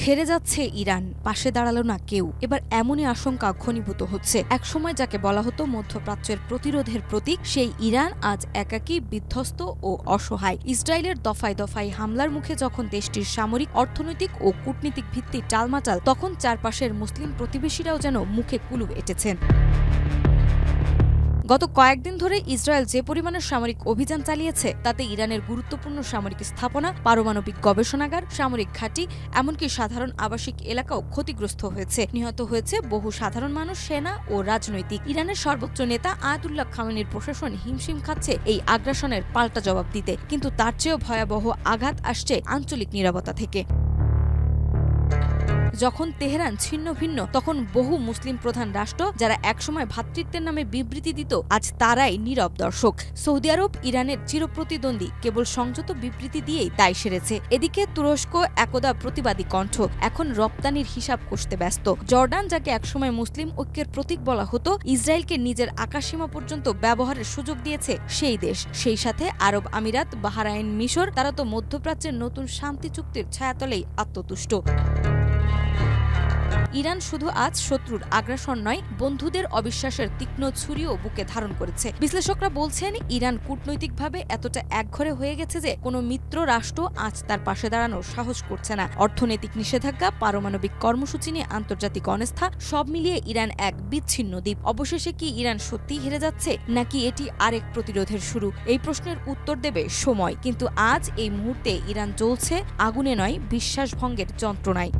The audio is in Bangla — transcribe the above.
হেরে যাচ্ছে ইরান, পাশে দাঁড়ালো না কেউ। এবার এমনই আশঙ্কা ঘনীভূত হচ্ছে। একসময় যাকে বলা হতো মধ্যপ্রাচ্যের প্রতিরোধের প্রতীক, সেই ইরান আজ একাকী, বিধ্বস্ত ও অসহায়। ইসরায়েলের দফায় দফায় হামলার মুখে যখন দেশটির সামরিক, অর্থনৈতিক ও কূটনীতিক ভিত্তি টালমাটাল, তখন চারপাশের মুসলিম প্রতিবেশীরাও যেন মুখে কুলু এঁটেছেন। গত কয়েকদিন ধরে ইসরায়েল যে পরিমাণের সামরিক অভিযান চালিয়েছে, তাতে ইরানের গুরুত্বপূর্ণ সামরিক স্থাপনা, পারমাণবিক গবেষণাগার, সামরিক ঘাঁটি, এমনকি সাধারণ আবাসিক এলাকাও ক্ষতিগ্রস্ত হয়েছে। নিহত হয়েছে বহু সাধারণ মানুষ, সেনা ও রাজনৈতিক। ইরানের সর্বোচ্চ নেতা আয়াতুল্লাহ খামেনির প্রশাসন হিমশিম খাচ্ছে এই আগ্রাসনের পাল্টা জবাব দিতে। কিন্তু তার চেয়েও ভয়াবহ আঘাত আসছে আঞ্চলিক নীরবতা থেকে। যখন তেহরান ছিন্ন ভিন্ন, তখন বহু মুসলিম প্রধান রাষ্ট্র, যারা একসময় ভ্রাতৃত্বের নামে বিবৃতি দিত, আজ তারাই নীরব দর্শক। সৌদি আরব ইরানের চিরপ্রতিদ্বন্দ্বী, কেবল সংযত বিবৃতি দিয়েই দায় সেরেছে। এদিকে তুরস্ক একদা প্রতিবাদী কণ্ঠ, এখন রপ্তানির হিসাব কষতে ব্যস্ত। জর্ডান, যাকে একসময় মুসলিম ঐক্যের প্রতীক বলা হতো, ইসরায়েলকে নিজের আকাশসীমা পর্যন্ত ব্যবহারের সুযোগ দিয়েছে সেই দেশ। সেই সাথে আরব আমিরাত, বাহরাইন, মিশর, তারা তো মধ্যপ্রাচ্যের নতুন শান্তি চুক্তির ছায়াতলেই আত্মতুষ্ট। ইরান শুধু আজ শত্রুর আগ্রাসন নয়, বন্ধুদের অবিশ্বাসের তীক্ষ্ণ ছুরিও বুকে ধারণ করেছে। বিশ্লেষকরা বলছেন, ইরান কূটনৈতিকভাবে এতটা একঘরে হয়ে গেছে যে কোনো মিত্র রাষ্ট্র আজ তার পাশে দাঁড়ানোর সাহস করছে না। অর্থনৈতিক নিষেধাজ্ঞা, পারমাণবিক কর্মসূচি নিয়ে আন্তর্জাতিক অনাস্থা, সব মিলিয়ে ইরান এক বিচ্ছিন্ন দ্বীপ। অবশেষে কি ইরান সত্যিই হেরে যাচ্ছে, নাকি এটি আরেক প্রতিরোধের শুরু? এই প্রশ্নের উত্তর দেবে সময়। কিন্তু আজ এই মুহূর্তে ইরান জ্বলছে আগুনে নয়, বিশ্বাসভঙ্গের যন্ত্রণায়।